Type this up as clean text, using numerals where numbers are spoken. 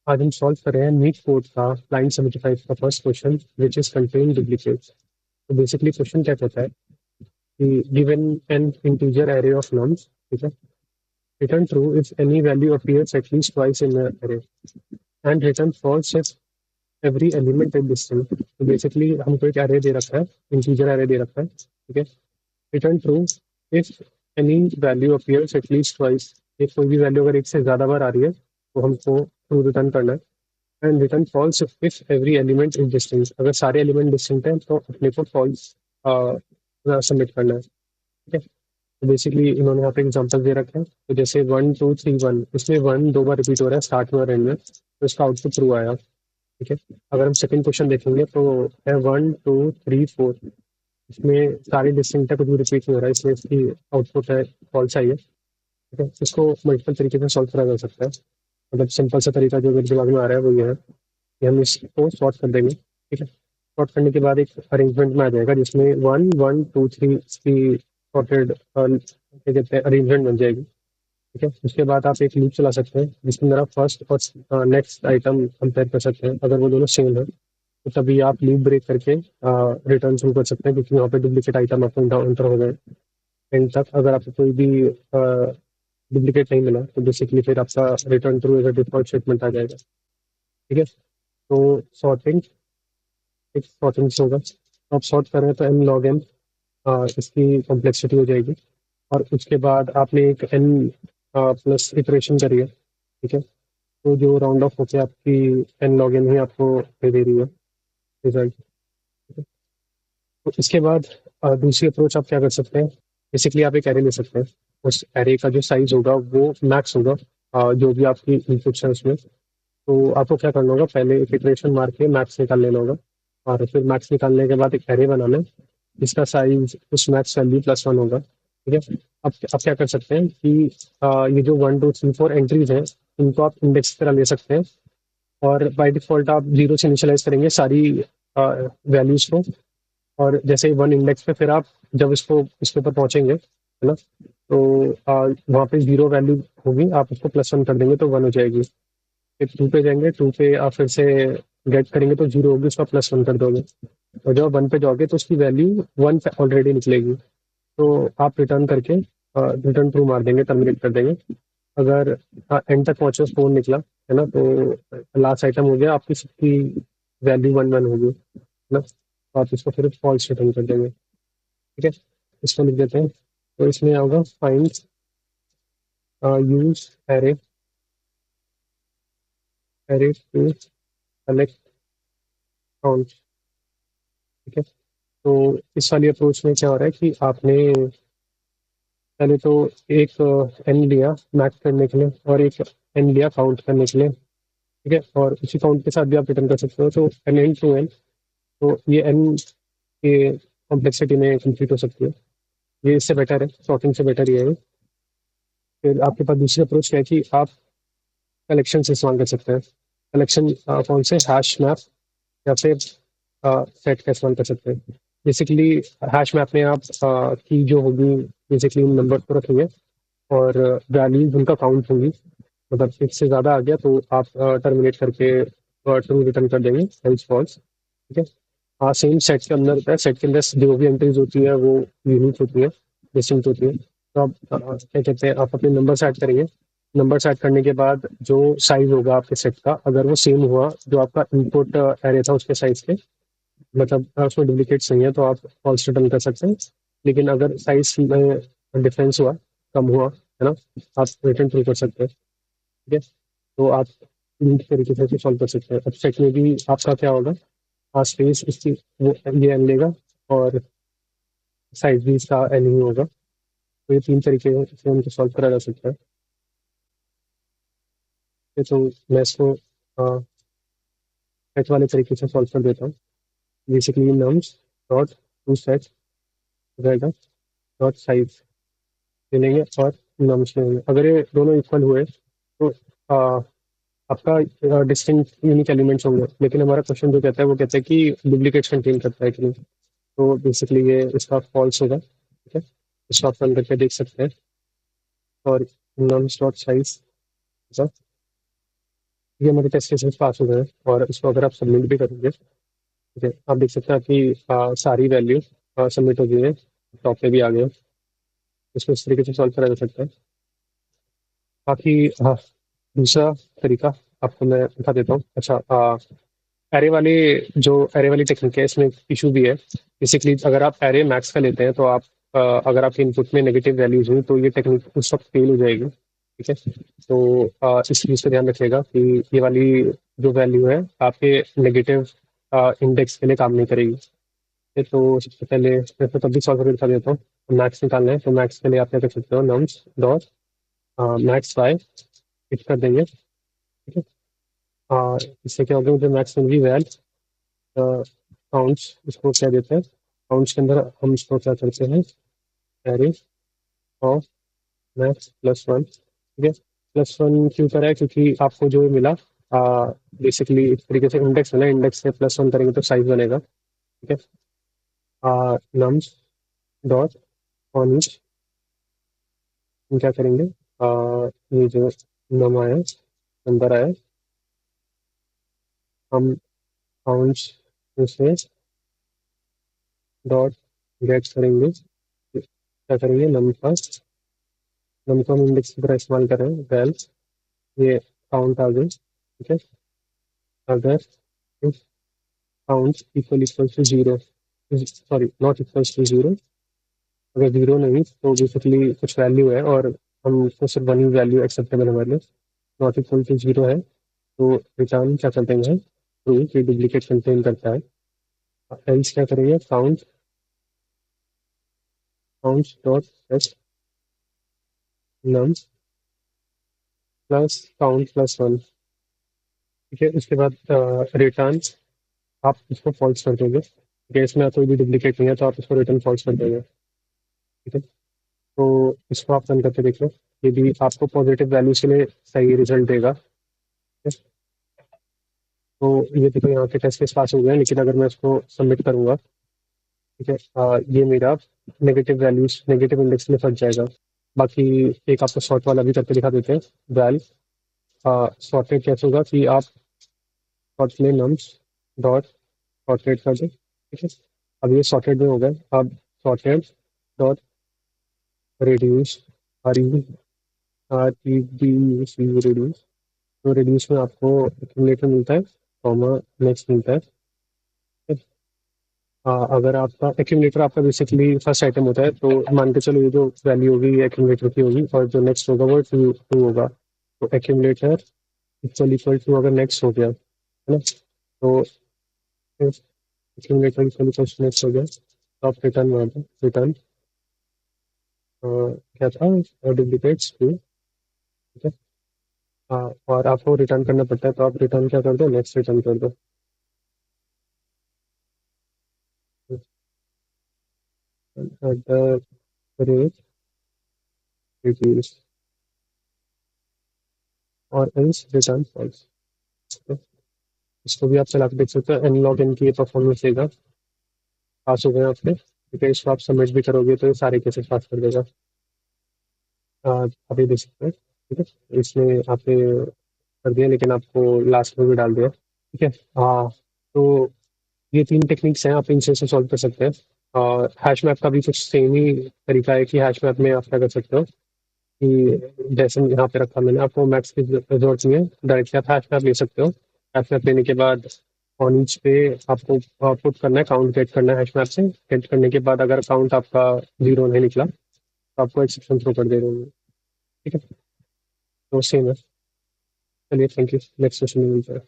आज हम सॉल्व कर रहे हैं नीट कोड का लाइन 75 का first question which is contain duplicates. तो बेसिकली क्वेश्चन क्या कहता है कि given an integer array of nums, ठीक है, return true if any value appears at least twice in array and return false if every element is distinct. तो basically हमको एक एरे दे रखा है, इंटीजर एरे दे रखा है, ठीक है। Return true if any value appears at least twice, एक कोई भी वैल्यू अगर एक से ज्यादा बार आ रही है तो हमको ट्रू रिटर्न करना है। And return false if every element is distinct, अगर सारे एलिमेंट डिस्टिंक्ट हैं तो अपने को फॉल्स सबमिट करना है, ठीक है। तो बेसिकली इन्होंने यहाँ पे एग्जांपल दे रखे हैं, तो जैसे 1 2 3 1, इसमें 1 दो बार रिपीट हो रहा है स्टार्ट में और एंड में, तो इसका आउटपुट ट्रू आया, ठीक है। अगर हम सेकंड क्वेश्चन देखेंगे तो है 1 2 3 4, इसमें सारे डिस्टिंक्ट है, कुछ भी रिपीट नहीं हो रहा है, इसलिए इसकी आउटपुट है फॉल्स आई है, ठीक है। इसको मल्टीपल तरीके से सॉल्व करा जा सकता है। मतलब सिंपल सा तरीका जो मेरे दिमाग में आ रहा है वो ये है कि हम इसको सॉर्ट कर देंगे, ठीक है। सॉर्ट करने के बाद एक अरेंजमेंट में आ जाएगा जिसमें 1 1 2 3 की सॉर्टेड क्या कहते हैं अरेंजमेंट बन जाएगी, ठीक है। उसके बाद आप एक लूप चला सकते हैं जिसके अंदर आप फर्स्ट और नेक्स्ट आइटम कंपेयर कर सकते हैं, अगर वो दोनों सेम है तो तभी आप लूप ब्रेक करके रिटर्न शुरू कर सकते हैं, क्योंकि वहाँ पे डुप्लीकेट आइटम आपको एंटर हो गए एंड तक। अगर आपको कोई भी डुप्लीकेट नहीं मिला तो बेसिकली फिर आपका return true as a default statement आ जाएगा, ठीक है। तो सॉर्टिंग, एक सॉर्टिंग से होगा, तो आप सॉर्ट कर रहे हैं तो एन लॉग एन इसकी कॉम्प्लेक्सिटी हो जाएगी, और उसके बाद आपने एक एन प्लस इटरेशन करी है, ठीक है। तो जो राउंड ऑफ होकर आपकी एन लॉग एन ही आपको दे दे रही है रिजल्ट, ठीक है। तो इसके बाद दूसरी अप्रोच आप क्या कर सकते हैं, बेसिकली आप एक एरे ले सकते हैं, उस एरे का जो साइज होगा वो मैक्स होगा जो भी आपकी इनपुट्स है उसमें। तो आपको क्या करना होगा, पहले एक इटरेशन मार के मैक्स निकाल लेना होगा, और फिर मैक्स निकालने के बाद एक एरे बनाना है जिसका साइज उस मैक्स वैल्यू +1 होगा, ठीक है। अब क्या कर सकते हैं कि ये जो 1 2 3 4 एंट्रीज हैं इनको आप इंडेक्स की तरह ले सकते हैं, और बाय डिफॉल्ट आप जीरो से इनिशियलाइज करेंगे सारी वैल्यूज को, और जैसे ही वन इंडेक्स पे फिर आप जब इसको इसके ऊपर पहुंचेंगे, है ना, तो वहाँ पे जीरो वैल्यू होगी, आप उसको +1 कर देंगे तो 1 हो जाएगी। फिर 2 पे जाएंगे, 2 पे आप फिर से गेट करेंगे तो जीरो होगी, उसका +1 कर दोगे, और जब 1 पे जाओगे तो उसकी वैल्यू 1 पे ऑलरेडी निकलेगी। तो आप रिटर्न करके रिटर्न ट्रू मार देंगे, टर्मिनेट कर देंगे। अगर एंड तक पहुंचे 4 निकला, है ना, तो लास्ट आइटम हो गया आपकी, सबकी वैल्यू 1 1 होगी, है ना, तो आप इसको फिर फॉल्स रिटर्न कर देंगे, ठीक है। इसको लिख देते हैं, तो इसमें होगा find use array array to collect count, ठीक है। तो इस वाली अप्रोच में क्या हो रहा है कि आपने पहले तो एक एन लिया मैथ करने के लिए और एक एन लिया काउंट करने के लिए, ठीक है, और उसी काउंट के साथ भी आप रिटर्न कर सकते हो, तो एन टू एन, तो ये एन के कॉम्प्लेक्सिटी में कंप्लीट हो सकती है। ये इससे बेटर है, सॉर्टिंग से बेटर ये है। फिर आपके पास दूसरी अप्रोच क्या है कि आप कलेक्शन से इस्तेमाल कर सकते हैं। कलेक्शन कौन से, हैश मैप या फिर सेट का इस्तेमाल कर सकते हैं। बेसिकली हैश मैप में आप की जो होगी बेसिकली उन नंबर को रखेंगे, और वैल्यूज उनका काउंट होंगी, मतलब एक से ज़्यादा आ गया तो आप टर्मिनेट करके ट्रू रिटर्न कर देंगे, एल्स फॉल्स, ठीक है। हाँ, सेम सेट के अंदर होता है, सेट के अंदर जो भी एंट्रीज होती है वो यूनिक होती है, डिस्टिंक्ट होती है। तो आप क्या कहते हैं, आप अपने नंबर ऐड करेंगे, नंबर ऐड करने के बाद जो साइज होगा आपके सेट का, अगर वो सेम हुआ जो आपका इनपुट एरे था उसके साइज के, मतलब उसमें डुप्लीकेट्स नहीं है, तो आप फॉल्स रिटर्न कर सकते हैं। लेकिन अगर साइज में डिफरेंस हुआ, कम हुआ, है ना, आप रिटर्न ट्रू कर सकते हैं, ठीक है। तो आप तीन तरीके से सॉल्व कर सकते हैं। अब सेट में भी आपका क्या होगा, स्पेस इसकी वो ये एन लेगा, और साइज भी इसका एन ही होगा। तो ये तीन तरीके से उनको सॉल्व करा जा सकता है। तो मैं इसको सेट वाले तरीके से सॉल्व कर देता हूँ। Basically nums dot to set रहेगा डॉट साइज ले लेंगे, और नम्स लेंगे। अगर ये दोनों इक्वल हुए तो आपका डिस्टिंक्ट यूनिक एलिमेंट्स होंगे, लेकिन हमारा क्वेश्चन जो कहता है वो कहता है कि डुप्लीकेट्स कंटेन करता है कि नहीं। तो बेसिकली ये इसका फॉल्स होगा, ठीक है। इसको आप रन करके देख सकते हैं, और नम्स डॉट साइज ये हमारे टेस्ट केसेस पास हो गए हैं और इसको अगर आप सबमिट भी करोगे, ठीक है, आप देख सकते हैं कि सारी वैल्यू सबमिट हो गई है, टॉप पे भी आ गया। इसको इस तरीके से सॉल्व करा जा सकता है। बाकी हाँ, दूसरा तरीका आपको मैं बता देता हूँ। अच्छा, एरे वाले जो एरे वाली टेक्निक है, इसमें इशू भी है। बेसिकली अगर आप एरे मैक्स का लेते हैं तो आप अगर आपके इनपुट में नेगेटिव वैल्यूज हुई तो ये टेक्निक उस वक्त फेल हो जाएगी। ठीक है, तो इस चीज़ का ध्यान रखिएगा कि ये वाली जो वैल्यू है आपके नेगेटिव इंडेक्स के लिए काम नहीं करेगी। ठीक है, तो सबसे पहले मैं तो तब भी सॉल्व करके दिखा देता हूँ। मैक्स निकालना है तो मैक्स के लिए आप क्या कर सकते हो, nums dot max bye hit कर देंगे। ठीक है, इससे क्या होगा, मुझे मैक्स में भी वैल काउंट्स इसको क्या देते हैं, काउंट्स के अंदर हम इसको क्या करते हैं, array of max plus one. ठीक है, प्लस वन क्यों करा है, क्योंकि आपको जो मिला बेसिकली इस तरीके से इंडेक्स है ना, इंडेक्स से प्लस वन करेंगे तो साइज बनेगा। ठीक है, नम्स डॉट ऑन ईच हम क्या करेंगे, ये जो नम आया नंबर आया, हम काउंट्स में से डॉट गेट करेंगे, क्या करेंगे, नम का नम को हम इंडेक्स की तरह इस्तेमाल कर रहे हैं, वेल ये काउंट आ गई। ठीक है, अगर if count equal to zero, sorry not equal to zero, अगर जीरो नहीं तो बेसिकली कुछ वैल्यू है और हम तो सिर्फ वन ही वैल्यू एक्सेप्टेबल हमारे लिए, नॉट इक्वल टू जीरो है तो रिटर्न क्या कर देंगे, ट्रू कि डुप्लीकेट कंटेन करता है। एल्स क्या करेंगे, count count dot test num plus count plus one. ठीक है, उसके बाद रिटर्न आप इसको फॉल्स कर दोगे, केस में कोई भी डुप्लीकेट नहीं है तो आप इसको रिटर्न फॉल्स कर दोगे। ठीक है, तो इसको आप रन करके देख लो, ये भी आपको पॉजिटिव वैल्यूज के लिए सही रिजल्ट देगा। ठीक है, तो ये देखो यहाँ के टेस्ट केस पास हो गए हैं, लेकिन अगर मैं इसको सबमिट करूंगा, ठीक है, ये मेरा नेगेटिव वैल्यूज नेगेटिव इंडेक्स में फंस जाएगा। बाकी एक आपको शॉर्ट वाला भी करके दिखा देते हैं। वैल सॉर्टेड कैसे होगा कि आप शॉर्ट में नम्स डॉट सॉर्टेड कर दो। ठीक है, अब ये सॉर्टेड में हो गए, अब sorted dot reduce, are you R E D U C reduce. तो रिड्यूस में आपको एक्यूमुलेटर मिलता है, कॉमा नेक्स्ट मिलता है। ठीक है? अगर आपका एक्यूमुलेटर आपका बेसिकली फर्स्ट आइटम होता है तो मान के चलो ये जो वैल्यू होगी ये एक्यूमुलेटर की होगी और जो नेक्स्ट होगा वो टू टू होगा। तो एक्यूमुलेटर इक्वल टू अगर नेक्स्ट हो गया, है ना, तो एक्यूमुलेटर इक्वल टू नेक्स्ट हो गया तो आप रिटर्न मार दो, रिटर्न क्या था, डुप्लीकेट्स टू। ठीक है, और आपको रिटर्न करना पड़ता है तो आप रिटर्न क्या कर दो, नेक्स्ट रिटर्न कर दो। एट द रेट रिड्यूस और एल्स रिटर्न फॉल्स। इसको भी आप चला के देख सकते हो, एनलॉग एन की ये परफॉर्मेंस देगा, पास हो गए आपके। ठीक है, इसको आप सबमिट भी करोगे तो ये सारे केसेस पास कर देगा। आप ये देख सकते हैं। ठीक है, इसमें आपने कर दिया लेकिन आपको लास्ट में भी डाल दिया। ठीक है, हाँ, तो ये तीन टेक्निक्स हैं, आप इनसे से सॉल्व कर सकते हैं। और हैश मैप का भी कुछ सेम ही तरीका है कि हैश मैप में आप क्या कर सकते हो कि जैसे यहाँ पे रखा मैंने, आपको मैथ्स की जरूरत नहीं है, डायरेक्टली आप हैश मैप ले सकते हो। हैश मैप लेने के बाद ऑन ईच पे आपको पुट करना है, काउंट गेट करना है हैश मैप से। गेट करने के बाद अगर काउंट आपका जीरो नहीं निकला तो आपको एक्सेप्शन थ्रो कर दे देंगे। ठीक है, तो सेम है। चलिए, थैंक यू, नेक्स्ट सेशन में मिलते हैं।